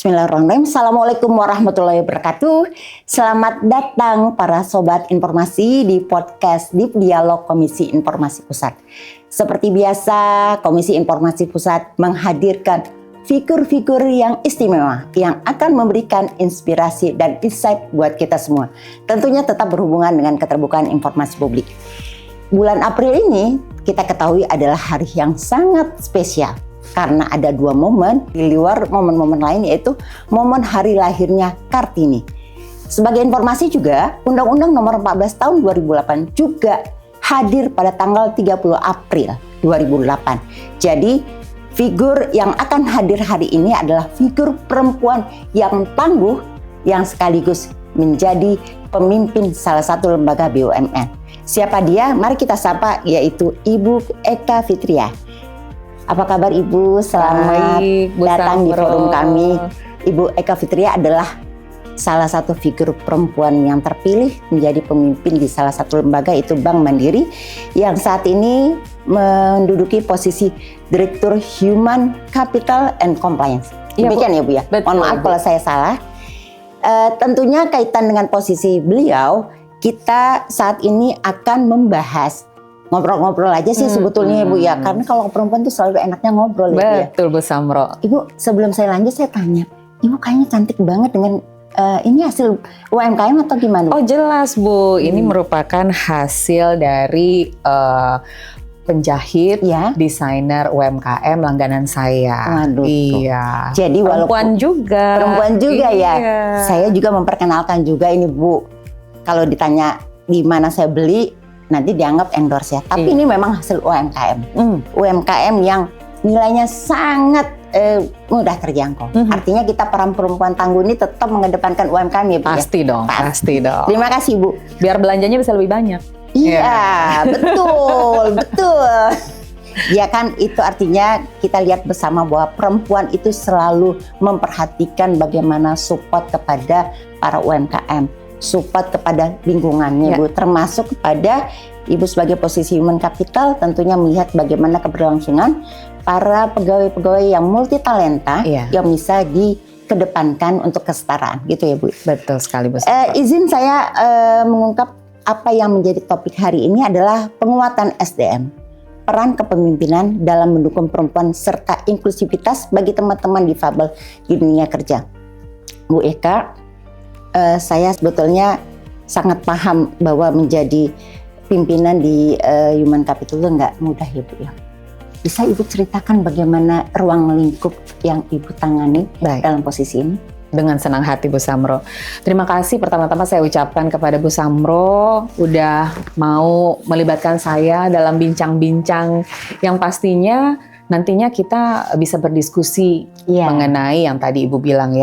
Bismillahirrahmanirrahim. Assalamualaikum warahmatullahi wabarakatuh. Selamat datang para sobat informasi di podcast Deep Dialog Komisi Informasi Pusat. Seperti biasa, Komisi Informasi Pusat menghadirkan figur-figur yang istimewa yang akan memberikan inspirasi dan insight buat kita semua. Tentunya tetap berhubungan dengan keterbukaan informasi publik. Bulan April ini kita ketahui adalah hari yang sangat spesial. Karena ada dua momen di luar momen-momen lain, yaitu momen hari lahirnya Kartini. Sebagai informasi juga, Undang-Undang Nomor 14 Tahun 2008 juga hadir pada tanggal 30 April 2008. Jadi, figur yang akan hadir hari ini adalah figur perempuan yang tangguh, yang sekaligus menjadi pemimpin salah satu lembaga BUMN. Siapa dia? Mari kita sapa, yaitu Ibu Eka Fitria. Apa kabar Ibu? Selamat datang di forum kami. Ibu Eka Fitria adalah salah satu figur perempuan yang terpilih menjadi pemimpin di salah satu lembaga, yaitu Bank Mandiri, yang saat ini menduduki posisi Direktur Human Capital and Compliance. Demikian ya Bu ya? Betul, mohon maaf kalau saya salah. Tentunya kaitan dengan posisi beliau, kita saat ini akan membahas ngobrol-ngobrol aja sih sebetulnya Bu ya, karena kalau perempuan tuh selalu enaknya ngobrol. Betul Bu Samro. Ibu, sebelum saya lanjut saya tanya, Ibu kayaknya cantik banget dengan ini hasil UMKM atau gimana? Oh jelas Bu, ini merupakan hasil dari penjahit, ya, desainer UMKM langganan saya. Waduh, iya. Jadi perempuan juga iya. Ya. Saya juga memperkenalkan juga ini Bu. Kalau ditanya di mana saya beli, nanti dianggap endorse ya. Tapi ini memang hasil UMKM. UMKM yang nilainya sangat mudah terjangkau. Artinya kita para perempuan tangguh ini tetap mengedepankan UMKM ya Bu. Pasti ya? dong, pasti dong. Terima kasih Bu. Biar belanjanya bisa lebih banyak. Iya, betul. Ya kan, itu artinya kita lihat bersama bahwa perempuan itu selalu memperhatikan bagaimana support kepada para UMKM. Support kepada lingkungannya Bu, termasuk kepada Ibu sebagai posisi human capital, tentunya melihat bagaimana keberlangsungan para pegawai-pegawai yang multi talenta yang bisa dikedepankan untuk kesetaraan, gitu ya Bu. Betul sekali Bu. Izin saya mengungkap apa yang menjadi topik hari ini adalah penguatan SDM, peran kepemimpinan dalam mendukung perempuan serta inklusivitas bagi teman-teman difabel di dunia kerja. Bu Eka, saya sebetulnya sangat paham bahwa menjadi pimpinan di Human Capital itu nggak mudah ya Bu ya. Bisa Ibu ceritakan bagaimana ruang lingkup yang Ibu tangani dalam posisi ini? Dengan senang hati Bu Samro. Terima kasih pertama-tama saya ucapkan kepada Bu Samro udah mau melibatkan saya dalam bincang-bincang yang pastinya nantinya kita bisa berdiskusi mengenai yang tadi Ibu bilang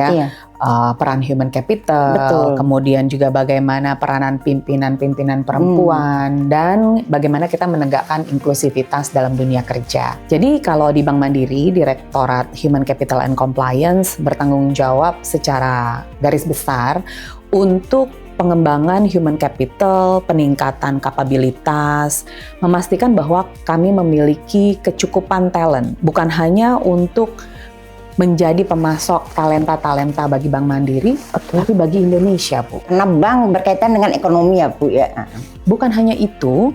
peran human capital, kemudian juga bagaimana peranan pimpinan-pimpinan perempuan, dan bagaimana kita menegakkan inklusivitas dalam dunia kerja. Jadi kalau di Bank Mandiri, Direktorat Human Capital and Compliance bertanggung jawab secara garis besar untuk pengembangan human capital, peningkatan kapabilitas, memastikan bahwa kami memiliki kecukupan talent, bukan hanya untuk menjadi pemasok talenta-talenta bagi Bank Mandiri, tapi bagi Indonesia, Bu. Karena bank berkaitan dengan ekonomi ya, Bu ya. Bukan hanya itu,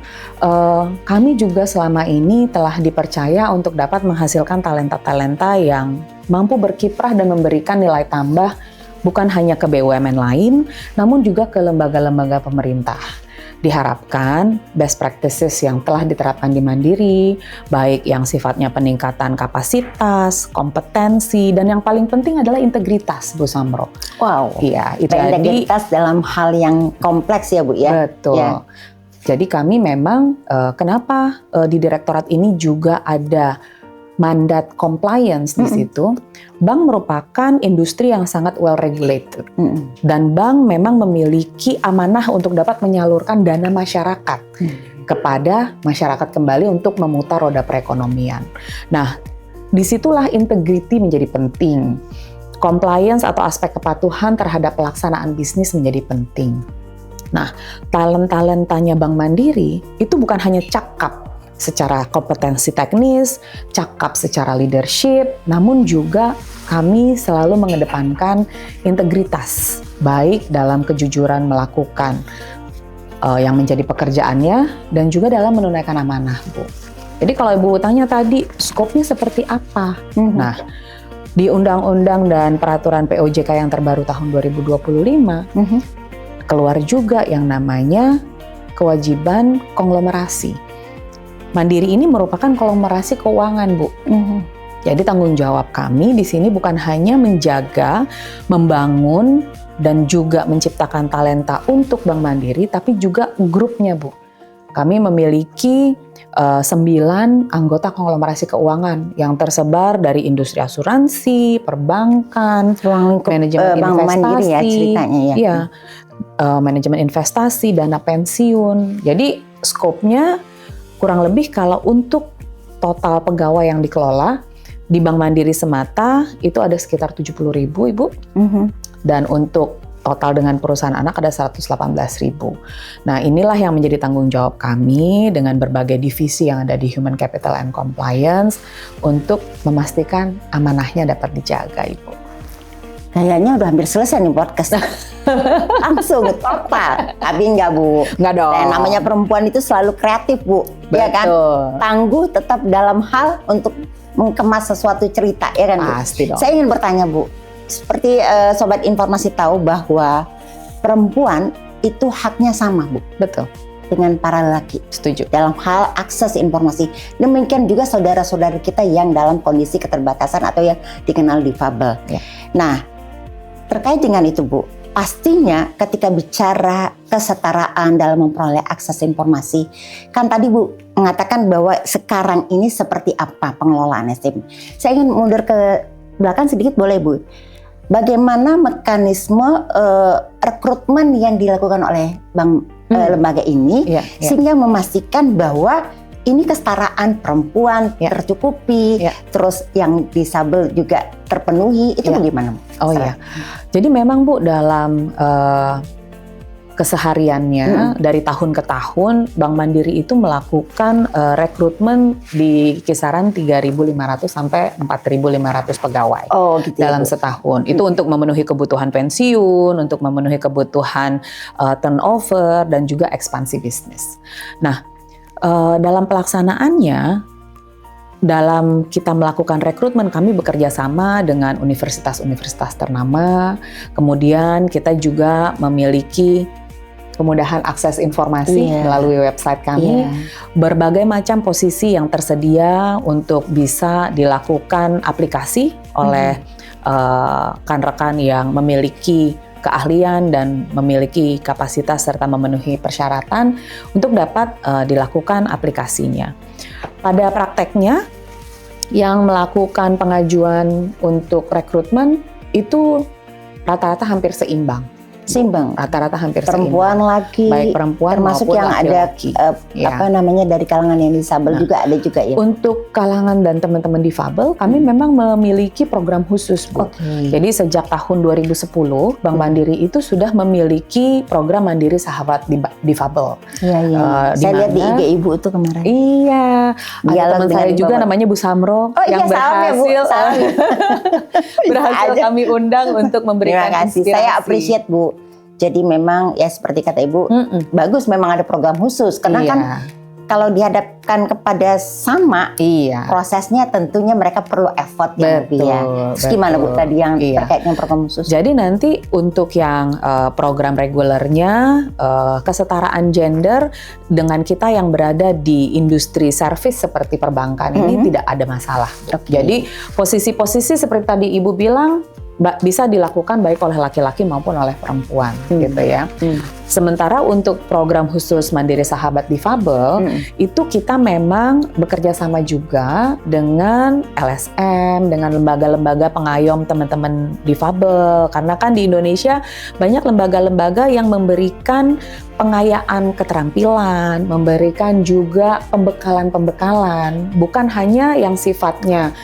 kami juga selama ini telah dipercaya untuk dapat menghasilkan talenta-talenta yang mampu berkiprah dan memberikan nilai tambah bukan hanya ke BUMN lain, namun juga ke lembaga-lembaga pemerintah. Diharapkan best practices yang telah diterapkan di Mandiri, baik yang sifatnya peningkatan kapasitas, kompetensi, dan yang paling penting adalah integritas, Bu Samro. Wow. Iya, itu integritas dalam hal yang kompleks ya Bu ya. Betul. Ya. Jadi kami memang kenapa di direktorat ini juga ada mandat compliance di situ. Bank merupakan industri yang sangat well regulated, dan bank memang memiliki amanah untuk dapat menyalurkan dana masyarakat kepada masyarakat kembali untuk memutar roda perekonomian. Nah, disitulah integrity menjadi penting. Compliance atau aspek kepatuhan terhadap pelaksanaan bisnis menjadi penting. Nah, talent-talentanya Bank Mandiri itu bukan hanya cakap secara kompetensi teknis, cakap secara leadership, namun juga kami selalu mengedepankan integritas, baik dalam kejujuran melakukan yang menjadi pekerjaannya dan juga dalam menunaikan amanah, Bu. Jadi kalau Ibu tanya tadi, skopnya seperti apa? Nah, di Undang-Undang dan Peraturan POJK yang terbaru tahun 2025, keluar juga yang namanya kewajiban konglomerasi. Mandiri ini merupakan konglomerasi keuangan, Bu. Jadi tanggung jawab kami di sini bukan hanya menjaga, membangun, dan juga menciptakan talenta untuk Bank Mandiri, tapi juga grupnya, Bu. Kami memiliki 9 anggota konglomerasi keuangan yang tersebar dari industri asuransi, perbankan, manajemen Bank Mandiri ya investasi, ceritanya ya. Manajemen investasi, dana pensiun. Jadi skopnya kurang lebih kalau untuk total pegawai yang dikelola di Bank Mandiri semata itu ada sekitar 70.000, Ibu. Dan untuk total dengan perusahaan anak ada 118.000. Nah, inilah yang menjadi tanggung jawab kami dengan berbagai divisi yang ada di Human Capital and Compliance untuk memastikan amanahnya dapat dijaga, Ibu. Kayaknya udah hampir selesai nih podcast. Langsung total. Tapi enggak, Bu. Enggak dong. Dan namanya perempuan itu selalu kreatif, Bu. Betul. Ya kan? Tangguh tetap dalam hal untuk mengemas sesuatu cerita, ya kan, Bu? Pasti dong. Saya ingin bertanya, Bu. Seperti Sobat Informasi tahu bahwa perempuan itu haknya sama, Bu. Betul. Dengan para lelaki. Setuju. Dalam hal akses informasi. Demikian juga saudara-saudara kita yang dalam kondisi keterbatasan atau yang dikenal difabel. Ya. Nah, terkait dengan itu, Bu, pastinya ketika bicara kesetaraan dalam memperoleh akses informasi, kan tadi Bu mengatakan bahwa sekarang ini seperti apa pengelolaan SDM. Saya ingin mundur ke belakang sedikit, boleh, Bu? Bagaimana mekanisme rekrutmen yang dilakukan oleh lembaga ini sehingga memastikan bahwa ini kesetaraan perempuan tercukupi, terus yang disabel juga terpenuhi, itu bagaimana, Bu? Oh iya, jadi memang, Bu, dalam kesehariannya dari tahun ke tahun Bank Mandiri itu melakukan rekrutmen di kisaran 3.500 sampai 4.500 pegawai dalam setahun. Itu untuk memenuhi kebutuhan pensiun, untuk memenuhi kebutuhan turnover dan juga ekspansi bisnis. Nah, dalam pelaksanaannya, dalam kita melakukan rekrutmen, kami bekerja sama dengan universitas-universitas ternama. Kemudian kita juga memiliki kemudahan akses informasi melalui website kami. Berbagai macam posisi yang tersedia untuk bisa dilakukan aplikasi oleh rekan-rekan yang memiliki keahlian dan memiliki kapasitas serta memenuhi persyaratan untuk dapat dilakukan aplikasinya. Pada prakteknya, yang melakukan pengajuan untuk rekrutmen itu rata-rata hampir seimbang. Rata-rata hampir perempuan seimbang. Laki, baik perempuan termasuk maupun yang laki-laki. Apa namanya dari kalangan yang disabel juga ada juga ya. Untuk kalangan dan teman-teman difabel, kami memang memiliki program khusus, Bu. Jadi sejak tahun 2010 Bank Mandiri itu sudah memiliki program Mandiri Sahabat Difabel. Iya. Saya lihat di IG Ibu itu kemarin. Iya. Ada teman saya juga namanya Bu Samro yang berhasil kami undang untuk memberikan inspirasi. Saya appreciate, Bu. Jadi memang ya seperti kata Ibu, bagus memang ada program khusus. Karena kan kalau dihadapkan kepada sama, prosesnya tentunya mereka perlu effort yang lebih ya. Terus gimana, Bu, tadi yang terkait dengan program khusus? Jadi nanti untuk yang program regulernya, kesetaraan gender dengan kita yang berada di industri service seperti perbankan ini tidak ada masalah. Jadi posisi-posisi seperti tadi Ibu bilang, bisa dilakukan baik oleh laki-laki maupun oleh perempuan, gitu ya. Sementara untuk program khusus Mandiri Sahabat Difabel, itu kita memang bekerja sama juga dengan LSM, dengan lembaga-lembaga pengayom teman-teman difabel. Karena kan di Indonesia banyak lembaga-lembaga yang memberikan pengayaan keterampilan, memberikan juga pembekalan-pembekalan, bukan hanya yang sifatnya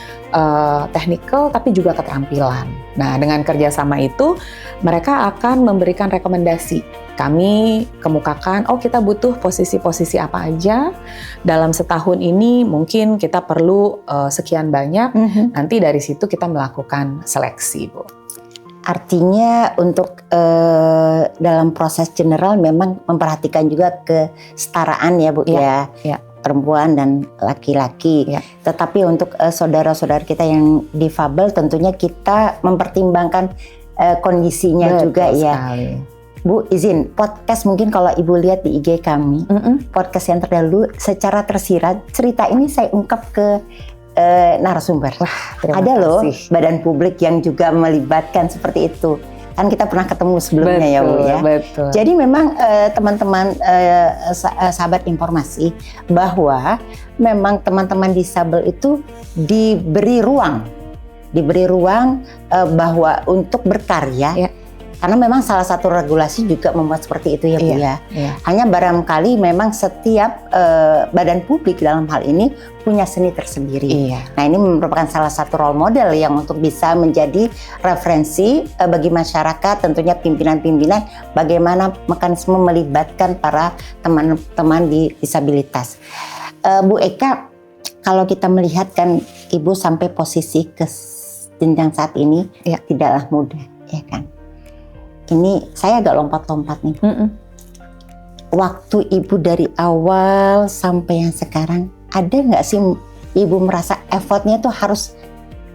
technical tapi juga keterampilan. Nah, dengan kerjasama itu mereka akan memberikan rekomendasi kami kemukakan, oh kita butuh posisi-posisi apa aja dalam setahun ini, mungkin kita perlu sekian banyak. Nanti dari situ kita melakukan seleksi, Bu. Artinya untuk dalam proses general memang memperhatikan juga kesetaraan ya Bu ya. Perempuan dan laki-laki. Tetapi untuk saudara-saudara kita yang difabel tentunya kita mempertimbangkan kondisinya juga sekali. Bu izin podcast mungkin kalau Ibu lihat di IG kami, podcast yang terdahulu secara tersirat cerita ini saya ungkap ke narasumber. Wah, ada loh kasih. badan publik yang juga melibatkan seperti itu. Kan kita pernah ketemu sebelumnya ya Bu ya. Betul. Jadi memang teman-teman sahabat informasi bahwa memang teman-teman disabel itu diberi ruang bahwa untuk berkarya. Karena memang salah satu regulasi juga membuat seperti itu ya Bu ya. Hanya barangkali memang setiap badan publik dalam hal ini punya seni tersendiri. Nah ini merupakan salah satu role model yang untuk bisa menjadi referensi bagi masyarakat, tentunya pimpinan-pimpinan bagaimana mekanisme melibatkan para teman-teman disabilitas. Bu Eka, kalau kita melihat kan Ibu sampai posisi ke jenjang saat ini tidaklah mudah, ya kan? Ini saya agak lompat-lompat nih. Waktu Ibu dari awal sampai yang sekarang, ada nggak sih Ibu merasa effortnya tuh harus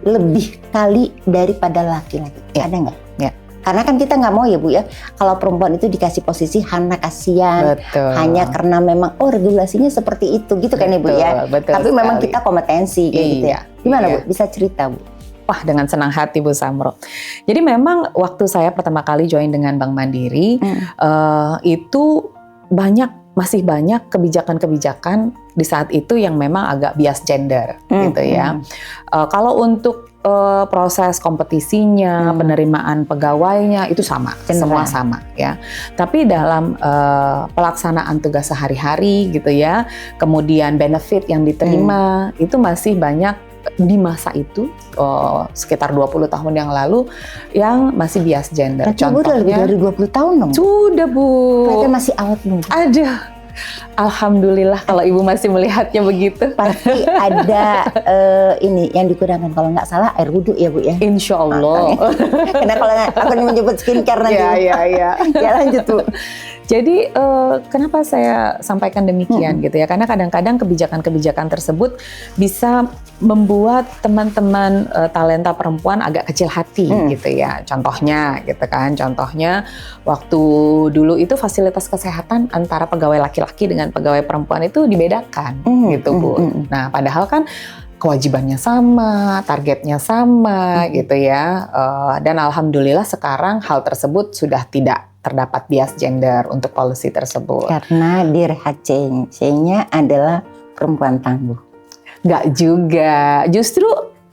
lebih kali daripada laki-laki? Ada nggak? Karena kan kita nggak mau ya Bu ya, kalau perempuan itu dikasih posisi hanya kasihan, hanya karena memang regulasinya seperti itu gitu kan Ibu ya. Tapi memang kita kompetensi gitu ya. Gimana Bu? Bisa cerita Bu? Wah, dengan senang hati Bu Samro. Jadi memang waktu saya pertama kali join dengan Bank Mandiri, itu masih banyak kebijakan-kebijakan di saat itu yang memang agak bias gender gitu ya. Kalau untuk proses kompetisinya, penerimaan pegawainya itu sama, semua sama ya. Tapi dalam pelaksanaan tugas sehari-hari gitu ya, kemudian benefit yang diterima itu masih banyak di masa itu sekitar 20 tahun yang lalu yang masih bias gender. Contohnya lebih dari 20 tahun dong. Sudah Bu. Berarti masih awet muda. Ada. Alhamdulillah kalau Ibu masih melihatnya begitu. Pasti ada ini yang digunakan kalau nggak salah air wudhu ya Bu ya. Insya Allah. Karena kalau aku menyebut skincare nanti. Ya. Ya lanjut Bu. Jadi kenapa saya sampaikan demikian gitu ya? Karena kadang-kadang kebijakan-kebijakan tersebut bisa membuat teman-teman talenta perempuan agak kecil hati gitu ya. Contohnya gitu kan, waktu dulu itu fasilitas kesehatan antara pegawai laki-laki dengan pegawai perempuan itu dibedakan gitu Bu. Nah padahal kan kewajibannya sama, targetnya sama gitu ya. Dan alhamdulillah sekarang hal tersebut sudah tidak terdapat bias gender untuk policy tersebut. Karena Dir HCC-nya adalah perempuan tangguh. Nggak juga, justru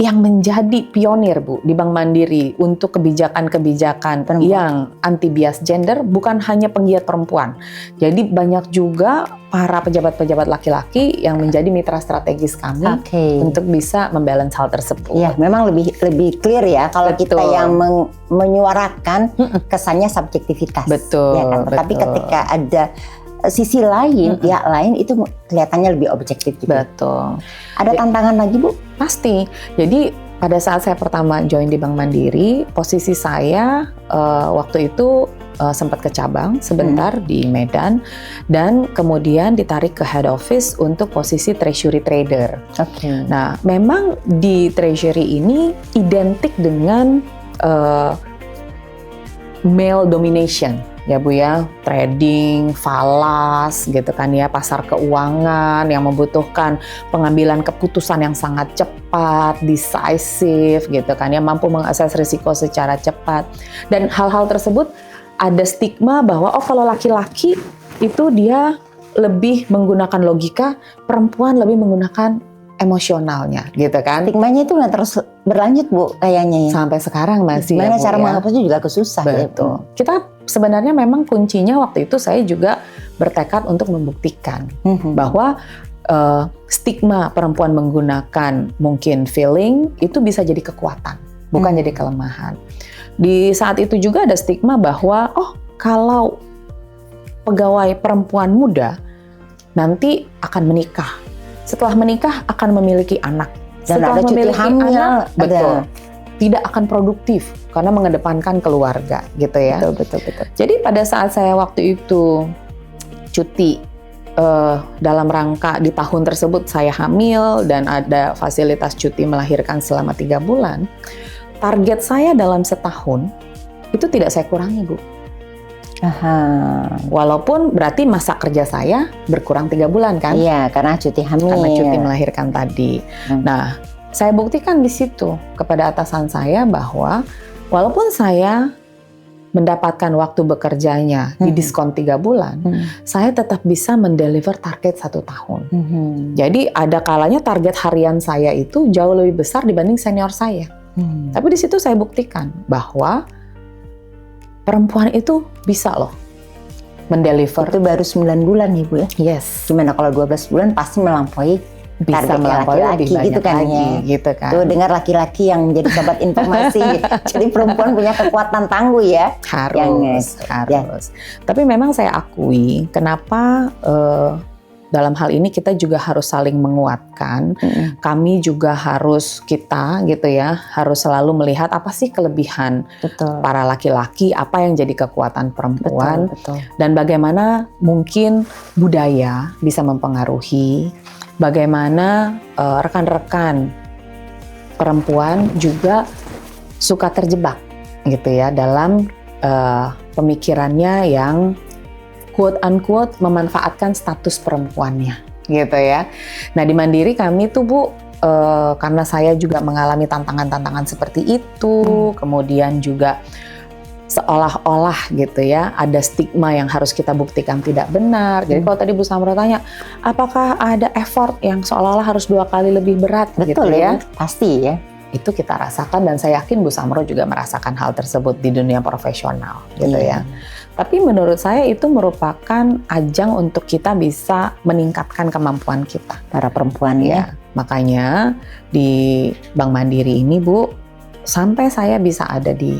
yang menjadi pionir Bu di Bank Mandiri untuk kebijakan-kebijakan yang anti bias gender bukan hanya penggiat perempuan. Jadi banyak juga para pejabat-pejabat laki-laki yang menjadi mitra strategis kami untuk bisa membalance hal tersebut. Ya, memang lebih clear ya kalau kita yang menyuarakan kesannya subjektivitas. Betul. Ya kan? Tapi ketika ada sisi lain, pihak lain itu kelihatannya lebih objektif gitu. Betul. Ada tantangan lagi Bu? Pasti. Jadi pada saat saya pertama join di Bank Mandiri, posisi saya waktu itu sempat ke cabang sebentar di Medan dan kemudian ditarik ke head office untuk posisi treasury trader. Nah, memang di treasury ini identik dengan male domination. Ya Bu ya, trading, falas gitu kan ya, pasar keuangan yang membutuhkan pengambilan keputusan yang sangat cepat, decisive gitu kan ya, mampu mengakses risiko secara cepat. Dan hal-hal tersebut ada stigma bahwa kalau laki-laki itu dia lebih menggunakan logika, perempuan lebih menggunakan emosionalnya gitu kan. Stigmanya itu nggak terus berlanjut Bu kayaknya ya. Sampai sekarang masih. Gimana ya, cara ya. menghapusnya juga kesusah. Betul. Ya. Kita sebenarnya memang kuncinya waktu itu saya juga bertekad untuk membuktikan bahwa stigma perempuan menggunakan mungkin feeling itu bisa jadi kekuatan, bukan jadi kelemahan. Di saat itu juga ada stigma bahwa kalau pegawai perempuan muda nanti akan menikah. Setelah menikah akan memiliki anak. Dan Setelah ada cuti memiliki hamil, anak, ada. betul, tidak akan produktif karena mengedepankan keluarga, gitu ya. Betul. Jadi pada saat saya waktu itu cuti dalam rangka di tahun tersebut saya hamil dan ada fasilitas cuti melahirkan selama 3 bulan, target saya dalam setahun itu tidak saya kurangi, Bu. Walaupun berarti masa kerja saya berkurang 3 bulan kan? Iya, karena cuti hamil. Karena cuti melahirkan tadi. Nah, saya buktikan di situ kepada atasan saya bahwa walaupun saya mendapatkan waktu bekerjanya di diskon 3 bulan, saya tetap bisa mendeliver target 1 tahun. Jadi ada kalanya target harian saya itu jauh lebih besar dibanding senior saya. Tapi di situ saya buktikan bahwa perempuan itu bisa loh mendeliver. Itu baru 9 bulan ya Bu ya? Yes. Gimana kalau 12 bulan pasti melampaui Bisa target melampaui laki-laki lebih banyak gitu kan lagi, ya. gitu kan. Tuh dengar laki-laki yang menjadi sobat informasi. Jadi perempuan punya kekuatan tangguh ya. Harus. Tapi memang saya akui kenapa dalam hal ini kita juga harus saling menguatkan. Kami juga harus gitu ya, harus selalu melihat apa sih kelebihan para laki-laki, apa yang jadi kekuatan perempuan, dan bagaimana mungkin budaya bisa mempengaruhi, bagaimana rekan-rekan perempuan juga suka terjebak gitu ya dalam pemikirannya yang quote-unquote memanfaatkan status perempuannya gitu ya. Nah di Mandiri kami tuh Bu, karena saya juga mengalami tantangan-tantangan seperti itu, kemudian juga seolah-olah gitu ya ada stigma yang harus kita buktikan tidak benar. Jadi kalau tadi Bu Samro tanya, apakah ada effort yang seolah-olah harus 2 kali lebih berat? Betul gitu ya? Pasti ya. Itu kita rasakan dan saya yakin Bu Samro juga merasakan hal tersebut di dunia profesional gitu ya. Tapi menurut saya itu merupakan ajang untuk kita bisa meningkatkan kemampuan kita. Para perempuan ya. Makanya di Bank Mandiri ini Bu, sampai saya bisa ada di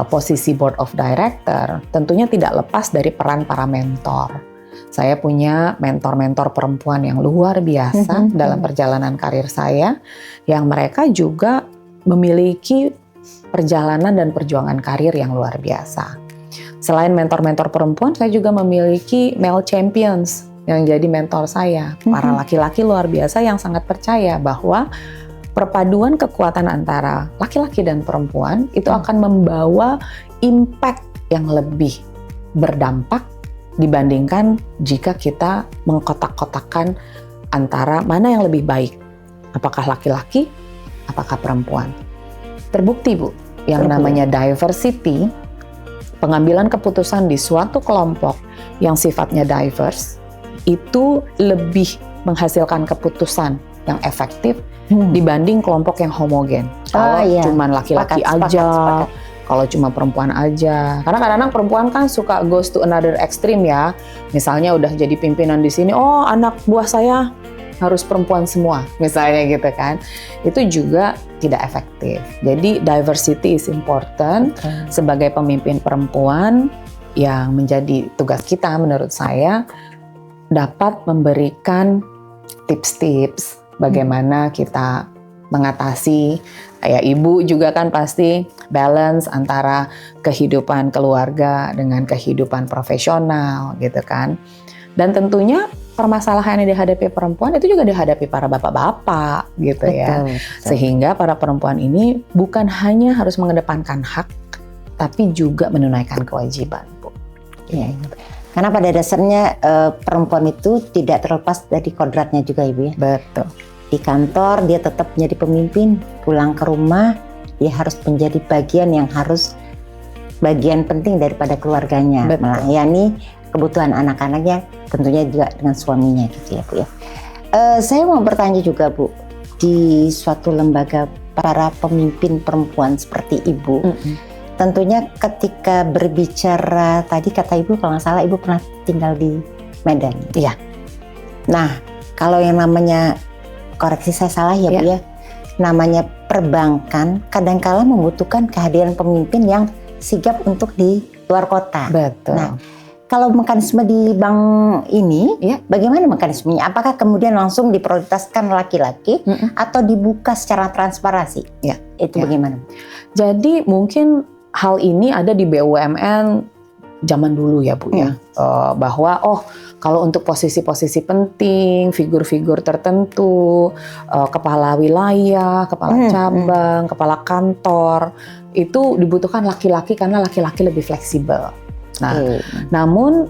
posisi Board of Director, tentunya tidak lepas dari peran para mentor. Saya punya mentor-mentor perempuan yang luar biasa dalam perjalanan karir saya, yang mereka juga memiliki perjalanan dan perjuangan karir yang luar biasa. Selain mentor-mentor perempuan, saya juga memiliki male champions yang jadi mentor saya. Para laki-laki luar biasa yang sangat percaya bahwa perpaduan kekuatan antara laki-laki dan perempuan itu akan membawa impact yang lebih berdampak dibandingkan jika kita mengkotak-kotakan antara mana yang lebih baik. Apakah laki-laki, apakah perempuan. Terbukti Bu, yang namanya diversity, pengambilan keputusan di suatu kelompok yang sifatnya diverse, itu lebih menghasilkan keputusan yang efektif dibanding kelompok yang homogen. Kalau cuman laki-laki aja, kalau cuma perempuan aja. Karena kadang-kadang perempuan kan suka goes to another extreme ya. Misalnya udah jadi pimpinan di sini, oh anak buah saya harus perempuan semua, misalnya gitu kan. Itu juga tidak efektif. Jadi diversity is important. Sebagai pemimpin perempuan, yang menjadi tugas kita menurut saya dapat memberikan tips-tips bagaimana kita mengatasi, ya ibu juga kan pasti balance antara kehidupan keluarga dengan kehidupan profesional gitu kan. Dan tentunya permasalahan yang dihadapi perempuan itu juga dihadapi para bapak-bapak gitu ya. Sehingga para perempuan ini bukan hanya harus mengedepankan hak, tapi juga menunaikan kewajiban, Bu. Iya. Karena pada dasarnya perempuan itu tidak terlepas dari kodratnya juga Ibu ya. Betul. Di kantor dia tetap menjadi pemimpin, pulang ke rumah dia harus menjadi bagian yang harus bagian penting daripada keluarganya, melayani kebutuhan anak-anaknya, tentunya juga dengan suaminya gitu ya Bu ya. Saya mau bertanya juga Bu, di suatu lembaga para pemimpin perempuan seperti Ibu, tentunya ketika berbicara tadi kata Ibu kalau nggak salah Ibu pernah tinggal di Medan. Iya. Nah kalau yang namanya, koreksi saya salah ya Bu ya, namanya perbankan kadang-kala membutuhkan kehadiran pemimpin yang sigap untuk di luar kota. Betul. Nah kalau mekanisme di bank ini, bagaimana mekanismenya? Apakah kemudian langsung diprioritaskan laki-laki atau dibuka secara transparansi? Itu bagaimana? Jadi mungkin hal ini ada di BUMN zaman dulu ya Bu ya, bahwa kalau untuk posisi-posisi penting, figur-figur tertentu, kepala wilayah, kepala cabang, kepala kantor, itu dibutuhkan laki-laki karena laki-laki lebih fleksibel. Nah, namun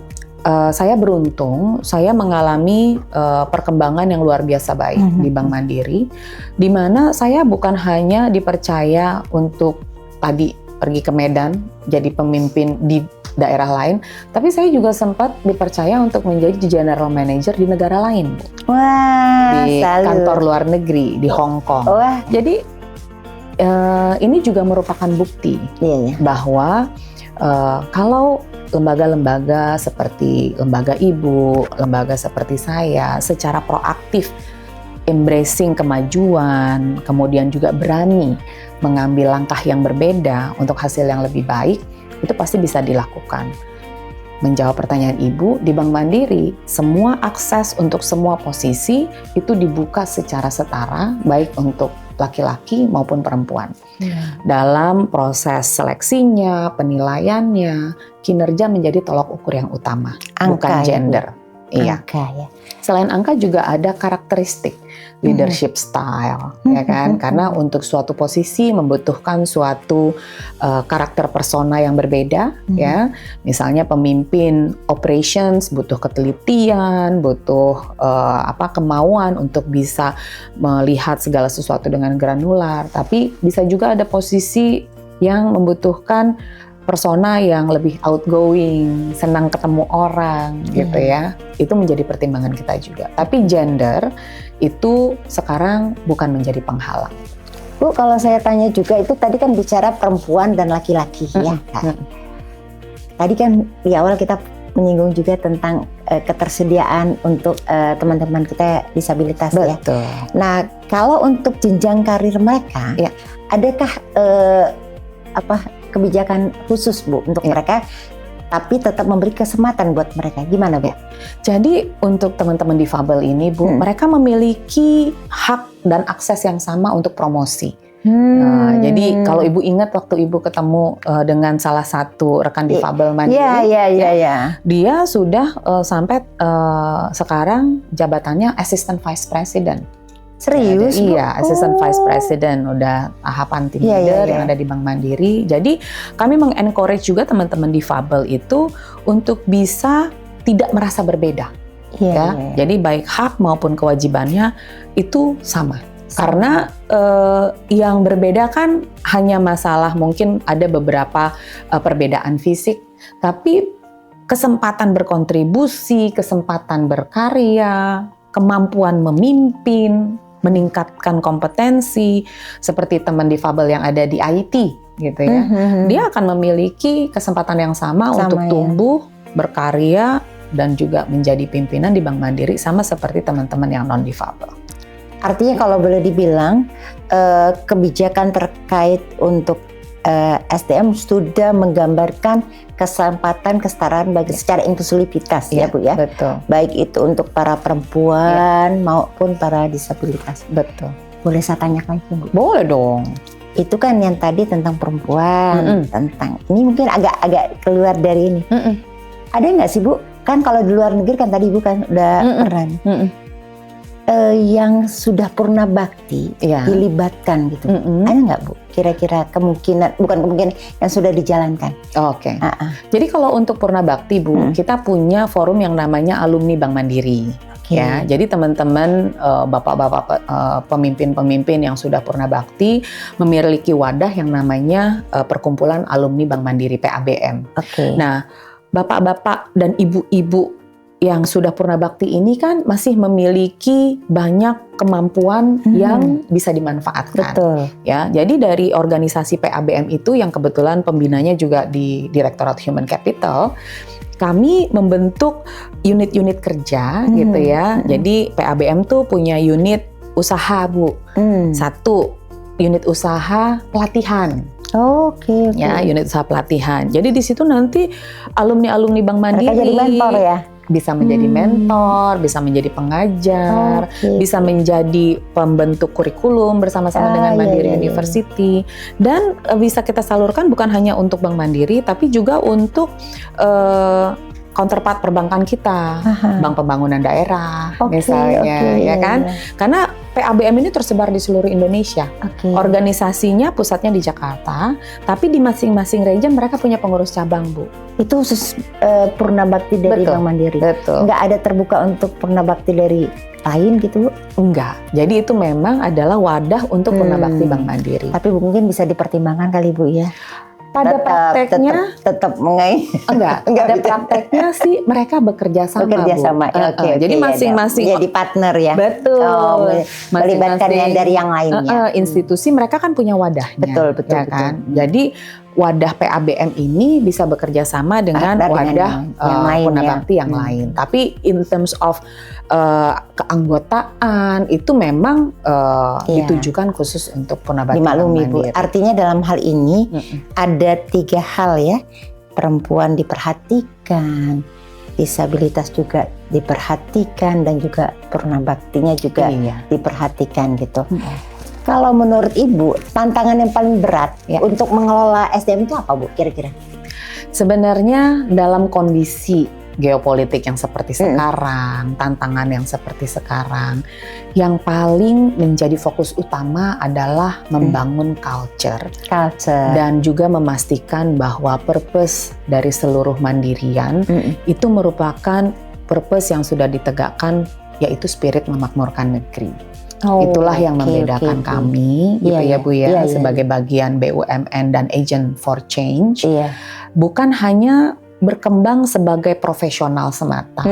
saya beruntung, saya mengalami perkembangan yang luar biasa baik di Bank Mandiri, di mana saya bukan hanya dipercaya untuk tadi pergi ke Medan, jadi pemimpin di daerah lain, tapi saya juga sempat dipercaya untuk menjadi general manager di negara lain, Bu. Wah, di kantor luar negeri di Hong Kong. Jadi ini juga merupakan bukti bahwa kalau lembaga-lembaga seperti lembaga ibu, lembaga seperti saya secara proaktif embracing kemajuan, kemudian juga berani mengambil langkah yang berbeda untuk hasil yang lebih baik, itu pasti bisa dilakukan. Menjawab pertanyaan Ibu, di Bank Mandiri, semua akses untuk semua posisi itu dibuka secara setara, baik untuk laki-laki maupun perempuan. Dalam proses seleksinya, penilaiannya, kinerja menjadi tolok ukur yang utama, bukan gender. Selain angka juga ada karakteristik leadership style, ya kan? Karena untuk suatu posisi membutuhkan suatu karakter persona yang berbeda, ya. Misalnya pemimpin operations butuh ketelitian, butuh kemauan untuk bisa melihat segala sesuatu dengan granular. Tapi bisa juga ada posisi yang membutuhkan persona yang lebih outgoing, senang ketemu orang gitu ya. Itu menjadi pertimbangan kita juga. Tapi gender itu sekarang bukan menjadi penghalang. Bu, kalau saya tanya juga, itu tadi kan bicara perempuan dan laki-laki ya kan? Tadi kan di awal kita menyinggung juga tentang ketersediaan untuk teman-teman kita disabilitas. Betul. Nah, kalau untuk jenjang karir mereka, adakah kebijakan khusus Bu untuk mereka, tapi tetap memberi kesempatan buat mereka? Gimana Bu? Jadi untuk teman-teman difabel ini Bu, mereka memiliki hak dan akses yang sama untuk promosi. Nah, jadi kalau Ibu ingat waktu Ibu ketemu dengan salah satu rekan difabel Mandiri, dia sudah sampai sekarang jabatannya Assistant Vice President. Serius? Iya, Assistant Vice President, udah tahapan tim leader yang ada di Bank Mandiri. Jadi kami mengencourage juga teman-teman difabel itu untuk bisa tidak merasa berbeda. Jadi baik hak maupun kewajibannya itu sama. Karena yang berbeda kan hanya masalah mungkin ada beberapa perbedaan fisik, tapi kesempatan berkontribusi, kesempatan berkarya, kemampuan memimpin, meningkatkan kompetensi, seperti teman difabel yang ada di IT gitu ya. Dia akan memiliki kesempatan yang sama untuk tumbuh, berkarya, dan juga menjadi pimpinan di Bank Mandiri sama seperti teman-teman yang non difabel. Artinya kalau boleh dibilang kebijakan terkait untuk SDM sudah menggambarkan kesempatan kesetaraan bagi secara inklusivitas ya Bu ya. Betul. Baik itu untuk para perempuan maupun para disabilitas. Betul. Boleh saya tanyakan Bu? Boleh dong. Itu kan yang tadi tentang perempuan, tentang ini mungkin agak keluar dari ini. Ada nggak sih Bu? Kan kalau di luar negeri kan tadi Ibu kan udah pernah. Yang sudah purna bakti dilibatkan gitu. Ada nggak Bu? Kira-kira kemungkinan, bukan kemungkinan, yang sudah dijalankan. Oke. Jadi kalau untuk purna bakti Bu, kita punya forum yang namanya alumni Bank Mandiri. Ya, jadi teman-teman bapak-bapak pemimpin-pemimpin yang sudah purna bakti memiliki wadah yang namanya perkumpulan alumni Bank Mandiri PABM. Nah, bapak-bapak dan ibu-ibu yang sudah purna bakti ini kan masih memiliki banyak kemampuan yang bisa dimanfaatkan. Betul. Ya, jadi dari organisasi PABM itu yang kebetulan pembinanya juga di Direktorat Human Capital, kami membentuk unit-unit kerja gitu ya. Jadi PABM tuh punya unit usaha Bu. Satu, unit usaha pelatihan. Oke. Ya, unit usaha pelatihan. Jadi di situ nanti alumni Bank Mandiri Mereka jadi mentor ya. bisa menjadi mentor, bisa menjadi pengajar, bisa menjadi pembentuk kurikulum bersama-sama dengan Mandiri University, dan bisa kita salurkan bukan hanya untuk Bank Mandiri tapi juga untuk counterpart perbankan kita, Bank Pembangunan Daerah misalnya, ya kan? Karena PABM ini tersebar di seluruh Indonesia. Organisasinya pusatnya di Jakarta, tapi di masing-masing region mereka punya pengurus cabang, Bu. Itu khusus Purna Bakti dari Bank Mandiri. Betul. Nggak ada terbuka untuk Purna Bakti dari lain gitu, Bu? Enggak. Jadi itu memang adalah wadah untuk Purna Bakti Bank Mandiri. Tapi mungkin bisa dipertimbangkan kali, Bu, ya. Pada prakteknya tetap mengai. Enggak. Pada prakteknya sih mereka bekerja sama, Bu. Jadi masing-masing jadi partner ya. Betul. Melibatkan yang dari yang lainnya. Institusi mereka kan punya wadahnya. Betul. Kan? Jadi wadah PABM ini bisa bekerja sama dengan wadah Purna Bakti yang lain. Tapi in terms of keanggotaan itu memang ditujukan khusus untuk Purna Bakti Dimaklumi, Bank Bu. Mandiri. Artinya dalam hal ini ada 3 hal ya. Perempuan diperhatikan, disabilitas juga diperhatikan, dan juga Purna Baktinya juga diperhatikan gitu. Kalau menurut Ibu, tantangan yang paling berat untuk mengelola SDM itu apa, Bu, kira-kira? Sebenarnya dalam kondisi geopolitik yang seperti sekarang, tantangan yang seperti sekarang, yang paling menjadi fokus utama adalah membangun culture. Dan juga memastikan bahwa purpose dari seluruh Mandirian itu merupakan purpose yang sudah ditegakkan, yaitu spirit memakmurkan negeri. Itulah yang membedakan kami, gitu ya Bu ya, sebagai bagian BUMN dan Agent for Change. Bukan hanya berkembang sebagai profesional semata,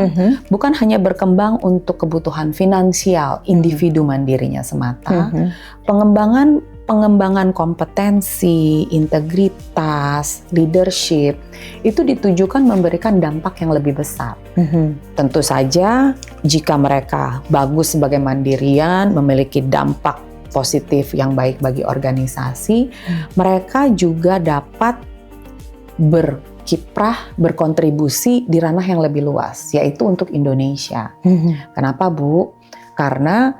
bukan hanya berkembang untuk kebutuhan finansial individu mandirinya semata, pengembangan kompetensi, integritas, leadership itu ditujukan memberikan dampak yang lebih besar. Tentu saja jika mereka bagus sebagai mandirian, memiliki dampak positif yang baik bagi organisasi, mereka juga dapat berkiprah, berkontribusi di ranah yang lebih luas, yaitu untuk Indonesia. Kenapa, Bu? Karena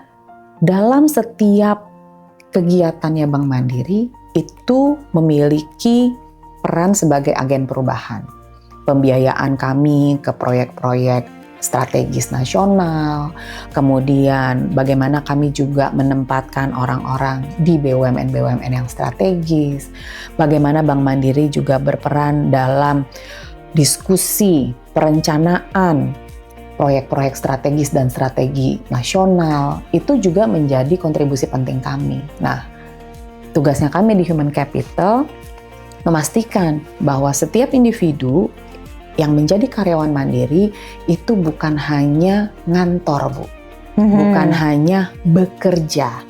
dalam setiap kegiatannya Bank Mandiri itu memiliki peran sebagai agen perubahan. Pembiayaan kami ke proyek-proyek strategis nasional, kemudian bagaimana kami juga menempatkan orang-orang di BUMN-BUMN yang strategis, bagaimana Bank Mandiri juga berperan dalam diskusi, perencanaan, proyek-proyek strategis dan strategi nasional, itu juga menjadi kontribusi penting kami. Nah, tugasnya kami di Human Capital memastikan bahwa setiap individu yang menjadi karyawan mandiri itu bukan hanya ngantor, Bu. Bukan hanya bekerja,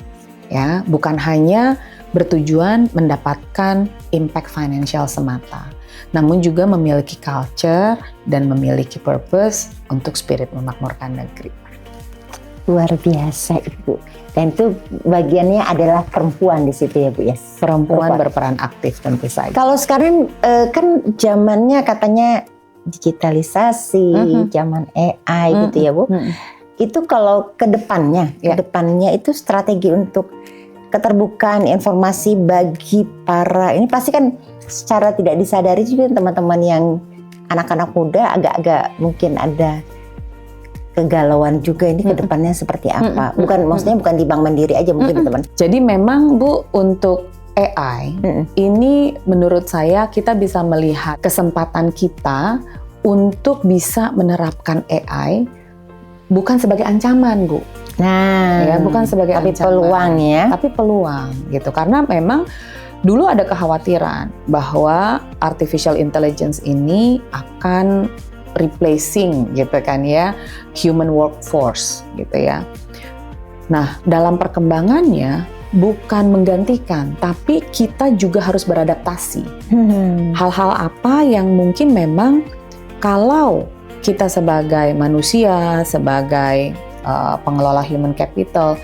ya, bukan hanya bertujuan mendapatkan impact financial semata, namun juga memiliki culture dan memiliki purpose untuk spirit memakmurkan negeri. Luar biasa, Ibu. Dan itu bagiannya adalah perempuan di situ ya, Bu ya. Perempuan berperan aktif tentu saja. Kalau sekarang kan zamannya katanya digitalisasi, zaman AI gitu ya, Bu. Itu kalau ke depannya itu strategi untuk keterbukaan informasi bagi para, ini pasti kan secara tidak disadari juga teman-teman yang anak-anak muda agak-agak mungkin ada kegalauan juga ini ke depannya seperti apa. Maksudnya bukan di Bank Mandiri aja mungkin teman. Jadi memang, Bu, untuk AI ini menurut saya kita bisa melihat kesempatan kita untuk bisa menerapkan AI bukan sebagai ancaman, Bu. Nah, ya, bukan sebagai tapi ancaman, peluang ya. Tapi peluang gitu. Karena memang dulu ada kekhawatiran bahwa artificial intelligence ini akan replacing gitu kan ya, human workforce gitu ya. Nah, dalam perkembangannya bukan menggantikan, tapi kita juga harus beradaptasi. Hal-hal apa yang mungkin memang kalau kita sebagai manusia, sebagai pengelola human capital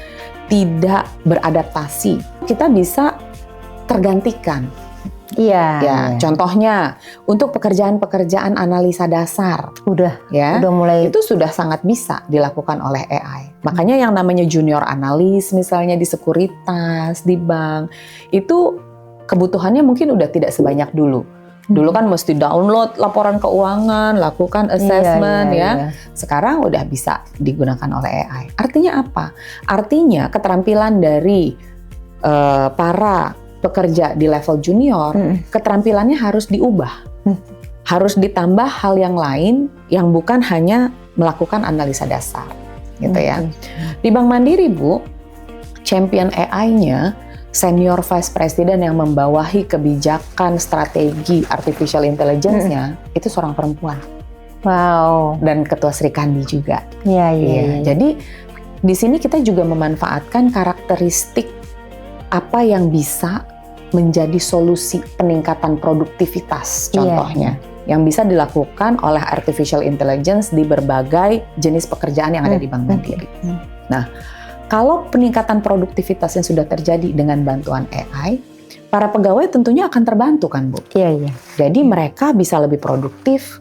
tidak beradaptasi, kita bisa tergantikan Iya. Ya, contohnya untuk pekerjaan-pekerjaan analisa dasar, Udah mulai. itu sudah sangat bisa dilakukan oleh AI. Makanya yang namanya junior analis misalnya di sekuritas, di bank, itu kebutuhannya mungkin udah tidak sebanyak dulu. Dulu kan mesti download laporan keuangan, lakukan assessment ya. Sekarang udah bisa digunakan oleh AI. Artinya apa? Artinya keterampilan dari para pekerja di level junior, keterampilannya harus diubah. Harus ditambah hal yang lain yang bukan hanya melakukan analisa dasar, gitu ya. Di Bank Mandiri, Bu, champion AI-nya senior vice president yang membawahi kebijakan strategi artificial intelligence-nya itu seorang perempuan. Wow. Dan ketua Sri Kandi juga. Iya. Jadi di sini kita juga memanfaatkan karakteristik apa yang bisa menjadi solusi peningkatan produktivitas, contohnya, yang bisa dilakukan oleh artificial intelligence di berbagai jenis pekerjaan yang ada di Bank Mandiri. Nah, kalau peningkatan produktivitas yang sudah terjadi dengan bantuan AI, para pegawai tentunya akan terbantu kan, Bu? Iya. Jadi mereka bisa lebih produktif,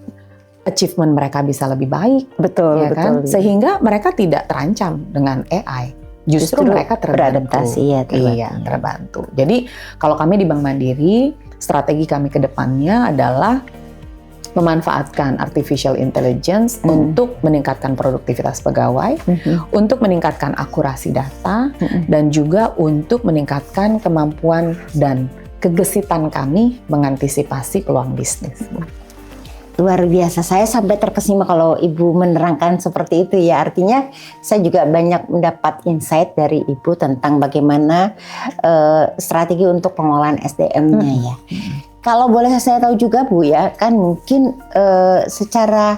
achievement mereka bisa lebih baik, Betul. kan? Sehingga mereka tidak terancam dengan AI. Justru mereka beradaptasi, terbantu. Jadi kalau kami di Bank Mandiri, strategi kami ke depannya adalah memanfaatkan artificial intelligence untuk meningkatkan produktivitas pegawai, untuk meningkatkan akurasi data, dan juga untuk meningkatkan kemampuan dan kegesitan kami mengantisipasi peluang bisnis. Luar biasa, saya sampai terkesima kalau Ibu menerangkan seperti itu ya. Artinya saya juga banyak mendapat insight dari Ibu tentang bagaimana strategi untuk pengolahan SDM-nya ya. Kalau boleh saya tahu juga Bu ya, kan mungkin secara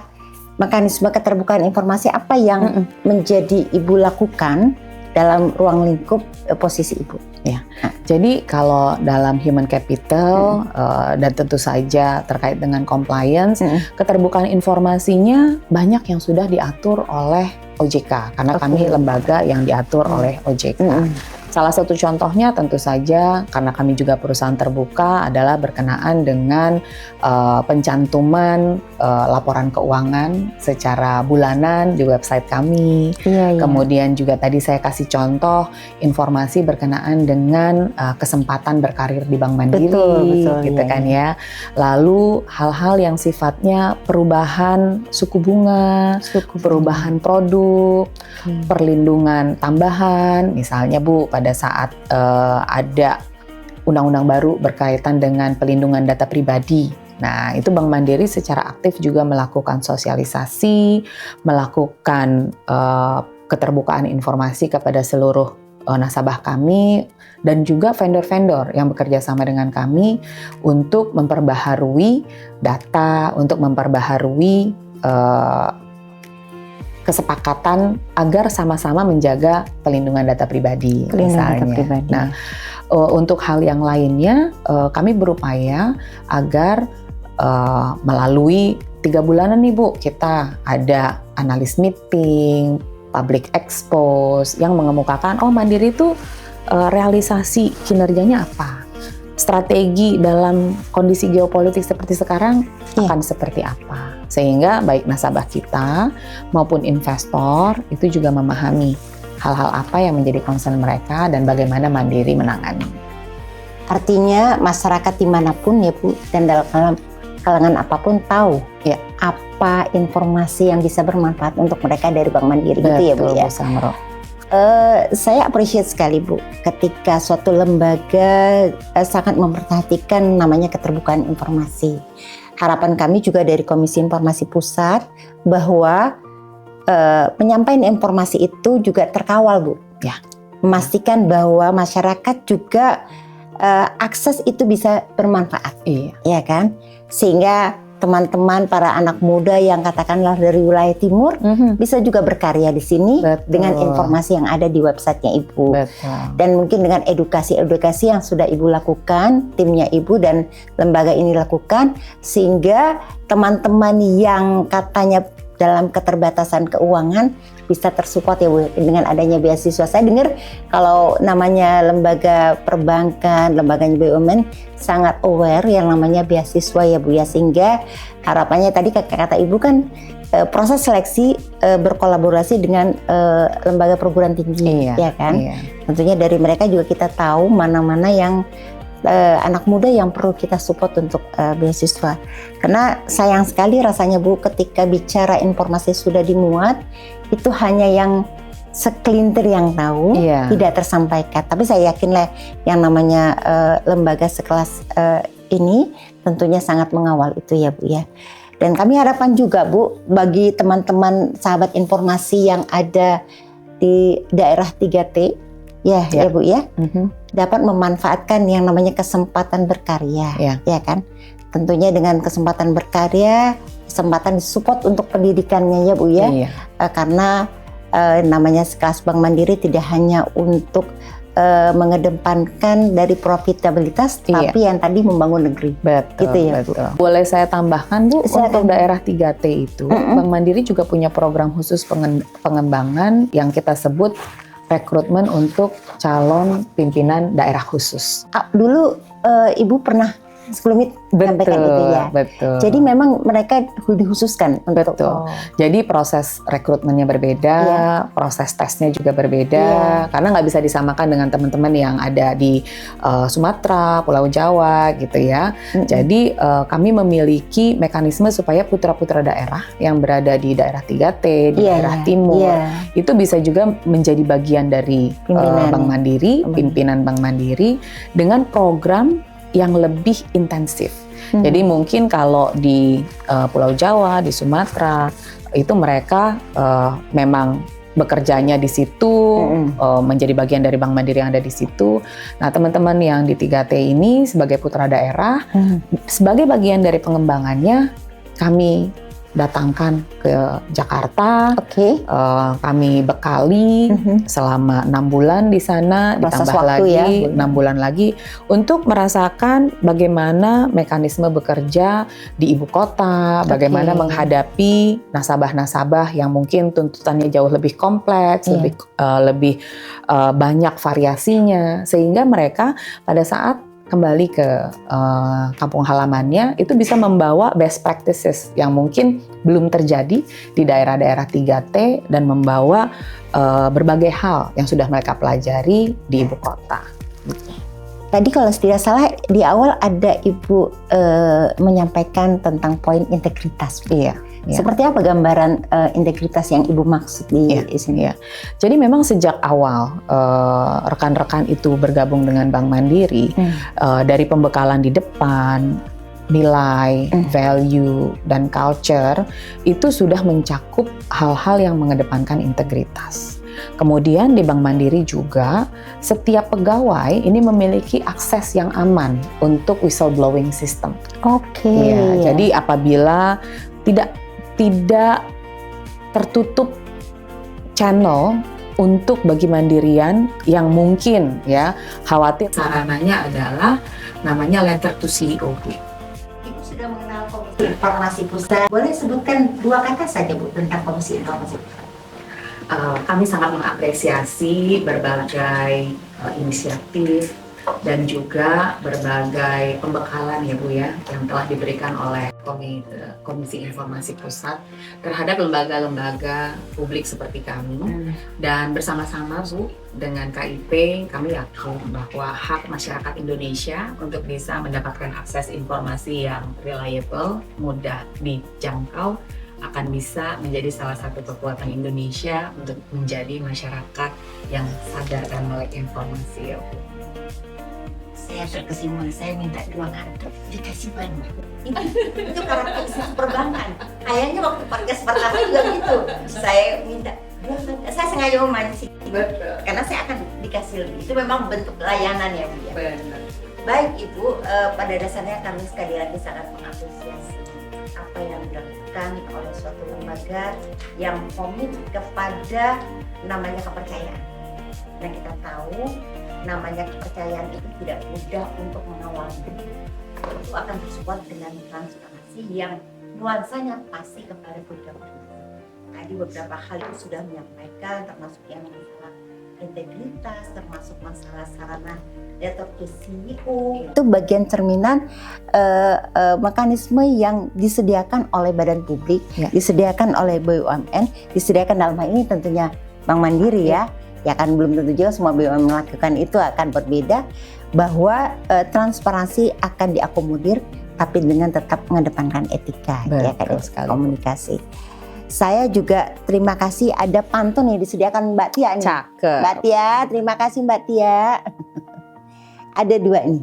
mekanisme keterbukaan informasi apa yang menjadi Ibu lakukan dalam ruang lingkup posisi Ibu? Ya, jadi kalau dalam human capital dan tentu saja terkait dengan compliance, keterbukaan informasinya banyak yang sudah diatur oleh OJK karena kami lembaga yang diatur oleh OJK. Salah satu contohnya tentu saja karena kami juga perusahaan terbuka adalah berkenaan dengan pencantuman laporan keuangan secara bulanan di website kami. Kemudian juga tadi saya kasih contoh informasi berkenaan dengan kesempatan berkarir di Bank Mandiri, betul, gitu kan ya. Lalu hal-hal yang sifatnya perubahan suku bunga, perubahan produk, perlindungan tambahan, misalnya Bu pada saat ada undang-undang baru berkaitan dengan pelindungan data pribadi. Nah, itu Bank Mandiri secara aktif juga melakukan sosialisasi, melakukan keterbukaan informasi kepada seluruh nasabah kami dan juga vendor-vendor yang bekerja sama dengan kami untuk memperbaharui data, untuk memperbaharui kesepakatan agar sama-sama menjaga pelindungan data pribadi, misalnya. Nah, untuk hal yang lainnya, kami berupaya agar melalui 3 bulanan nih Bu, kita ada analis meeting, public expose yang mengemukakan, Mandiri itu realisasi kinerjanya apa, strategi dalam kondisi geopolitik seperti sekarang akan seperti apa. Sehingga baik nasabah kita maupun investor itu juga memahami hal-hal apa yang menjadi concern mereka dan bagaimana Mandiri menangani. Artinya masyarakat dimanapun ya Bu, dan dalam kalangan apapun tahu apa informasi yang bisa bermanfaat untuk mereka dari Bank Mandiri. Betul, gitu ya Bu ya. Bu Samro. Saya appreciate sekali Bu ketika suatu lembaga sangat memperhatikan namanya keterbukaan informasi. Harapan kami juga dari Komisi Informasi Pusat bahwa penyampaian informasi itu juga terkawal Bu. Ya, memastikan bahwa masyarakat juga akses itu bisa bermanfaat. Ya kan? Sehingga teman-teman para anak muda yang katakanlah dari wilayah timur bisa juga berkarya di sini dengan informasi yang ada di websitenya Ibu. Dan mungkin dengan edukasi-edukasi yang sudah Ibu lakukan, timnya Ibu dan lembaga ini lakukan, sehingga teman-teman yang katanya dalam keterbatasan keuangan bisa tersupport ya Bu dengan adanya beasiswa. Saya dengar kalau namanya lembaga perbankan, lembaganya BUMN sangat aware yang namanya beasiswa ya Bu ya, sehingga harapannya tadi kata Ibu kan proses seleksi berkolaborasi dengan lembaga perguruan tinggi, ya kan? Iya. Tentunya dari mereka juga kita tahu mana-mana yang anak muda yang perlu kita support untuk beasiswa. Karena sayang sekali rasanya Bu, ketika bicara informasi sudah dimuat, itu hanya yang sekelintir yang tahu, tidak tersampaikan. Tapi saya yakin lah yang namanya lembaga sekelas ini tentunya sangat mengawal itu ya Bu ya. Dan kami harapan juga Bu, bagi teman-teman sahabat informasi yang ada di daerah 3T, ya Bu ya, dapat memanfaatkan yang namanya kesempatan berkarya, ya kan? Tentunya dengan kesempatan berkarya, kesempatan disupport untuk pendidikannya ya Bu ya, karena namanya sekelas Bank Mandiri tidak hanya untuk mengedepankan dari profitabilitas, tapi yang tadi membangun negeri. Betul, gitu ya betul. Bu. Boleh saya tambahkan Bu, untuk daerah 3T itu, Bank Mandiri juga punya program khusus pengembangan yang kita sebut rekrutmen untuk calon pimpinan daerah khusus. Dulu Ibu pernah sebelum itu sampaikan itu ya. Betul. Jadi memang mereka dikhususkan untuk. Betul. Jadi proses rekrutmennya berbeda, proses tesnya juga berbeda, karena nggak bisa disamakan dengan teman-teman yang ada di Sumatera, Pulau Jawa gitu ya. Jadi kami memiliki mekanisme supaya putra-putra daerah yang berada di daerah 3T, di daerah timur, itu bisa juga menjadi bagian dari Bank Mandiri, pimpinan Bank Mandiri dengan program yang lebih intensif. Jadi mungkin kalau di Pulau Jawa, di Sumatera, itu mereka memang bekerjanya di situ, menjadi bagian dari Bank Mandiri yang ada di situ. Nah, teman-teman yang di 3T ini sebagai putra daerah, sebagai bagian dari pengembangannya, kami datangkan ke Jakarta, kami bekali selama 6 bulan di sana, ditambah lagi 6 bulan lagi untuk merasakan bagaimana mekanisme bekerja di ibu kota, bagaimana menghadapi nasabah-nasabah yang mungkin tuntutannya jauh lebih kompleks, lebih banyak variasinya, sehingga mereka pada saat kembali ke kampung halamannya itu bisa membawa best practices yang mungkin belum terjadi di daerah-daerah 3T dan membawa berbagai hal yang sudah mereka pelajari di ibu kota. Tadi kalau tidak salah di awal ada Ibu menyampaikan tentang poin integritas. Seperti apa gambaran integritas yang Ibu maksud di sini? Jadi memang sejak awal rekan-rekan itu bergabung dengan Bank Mandiri, dari pembekalan di depan, nilai, value, dan culture itu sudah mencakup hal-hal yang mengedepankan integritas. Kemudian di Bank Mandiri juga setiap pegawai ini memiliki akses yang aman untuk whistleblowing system. Jadi apabila tidak tertutup channel untuk bagi mandirian yang mungkin ya khawatir sarananya adalah namanya letter to CEO. Ibu sudah mengenal Komisi Informasi Pusat. Boleh sebutkan 2 kata saja Bu tentang Komisi Informasi Pusat? Kami sangat mengapresiasi berbagai inisiatif dan juga berbagai pembekalan ya Bu ya yang telah diberikan oleh Komisi Informasi Pusat terhadap lembaga-lembaga publik seperti kami, dan bersama-sama Bu dengan KIP kami yakin bahwa hak masyarakat Indonesia untuk bisa mendapatkan akses informasi yang reliable, mudah dijangkau akan bisa menjadi salah satu kekuatan Indonesia untuk menjadi masyarakat yang sadar dan melek informasi ya Bu. Saya terkesima, saya minta 2 kartu dikasih banyak. Itu karakteristik perbankan. Kayaknya waktu podcast pertama juga gitu. Saya minta 2 kartu. Saya sengaja memancing. Karena saya akan dikasih lebih. Itu memang bentuk layanan ya Bu ya. Baik Ibu, pada dasarnya kami sekali lagi sangat mengapresiasi apa yang dilakukan oleh suatu lembaga yang komit kepada namanya kepercayaan. Dan kita tahu namanya kepercayaan itu tidak mudah untuk mengawal. Itu akan tersupport dengan transparansi yang nuansanya pasti kepada publik. Tadi beberapa hal itu sudah menyampaikan, termasuk yang masalah integritas, termasuk masalah sarana data CEO. Itu bagian cerminan mekanisme yang disediakan oleh badan publik, disediakan oleh BUMN, disediakan dalam hal ini tentunya Bank Mandiri ya kan belum tentu juga semua BUMN melakukan itu, akan berbeda, bahwa transparansi akan diakomodir tapi dengan tetap mengedepankan etika ya kan, komunikasi. Saya juga terima kasih ada pantun yang disediakan Mbak Tia nih. Cakep. Mbak Tia, terima kasih Mbak Tia. Ada 2 nih.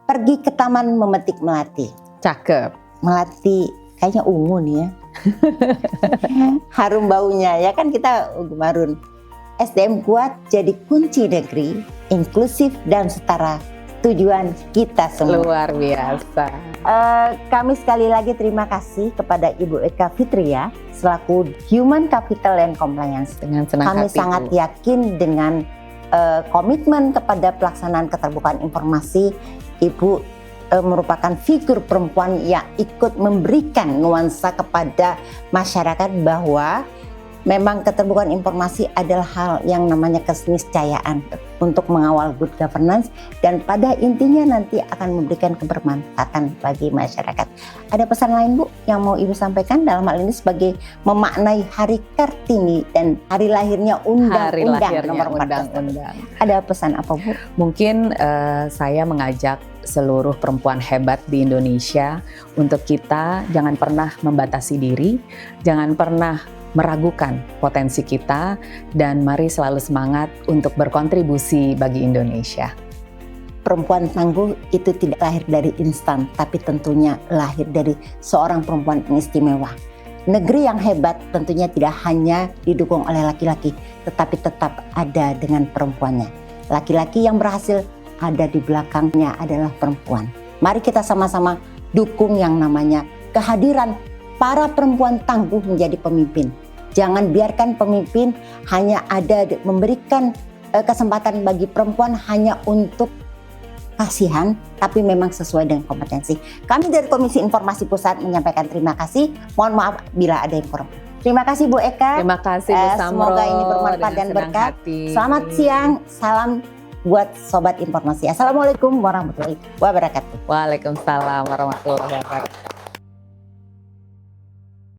Pergi ke taman memetik melati. Cakep. Melati kayaknya ungu nih ya. Harum baunya ya kan, kita marun. SDM kuat jadi kunci negeri, inklusif dan setara. Tujuan kita semua. Luar biasa. Kami sekali lagi terima kasih kepada Ibu Eka Fitria selaku Human Capital and Compliance. Dengan senang Kami hati, sangat Bu. yakin dengan komitmen kepada pelaksanaan keterbukaan informasi. Ibu merupakan figur perempuan yang ikut memberikan nuansa kepada masyarakat bahwa memang keterbukaan informasi adalah hal yang namanya keniscayaan untuk mengawal good governance dan pada intinya nanti akan memberikan kebermanfaatan bagi masyarakat. Ada pesan lain Bu yang mau Ibu sampaikan dalam hal ini sebagai memaknai Hari Kartini dan hari lahirnya Undang-Undang Nomor 14. Ada pesan apa Bu? Mungkin saya mengajak seluruh perempuan hebat di Indonesia untuk kita jangan pernah membatasi diri, jangan pernah meragukan potensi kita, dan mari selalu semangat untuk berkontribusi bagi Indonesia. Perempuan tangguh itu tidak lahir dari instan, tapi tentunya lahir dari seorang perempuan yang istimewa. Negeri yang hebat tentunya tidak hanya didukung oleh laki-laki, tetapi tetap ada dengan perempuannya. Laki-laki yang berhasil ada di belakangnya adalah perempuan. Mari kita sama-sama dukung yang namanya kehadiran para perempuan tangguh menjadi pemimpin. Jangan biarkan pemimpin hanya ada memberikan kesempatan bagi perempuan hanya untuk kasihan, tapi memang sesuai dengan kompetensi. Kami dari Komisi Informasi Pusat menyampaikan terima kasih. Mohon maaf bila ada yang kurang. Terima kasih Bu Eka. Terima kasih Bu Samro. Semoga ini bermanfaat dan berkat. Selamat siang, salam buat Sobat Informasi. Assalamualaikum warahmatullahi wabarakatuh. Waalaikumsalam warahmatullahi wabarakatuh.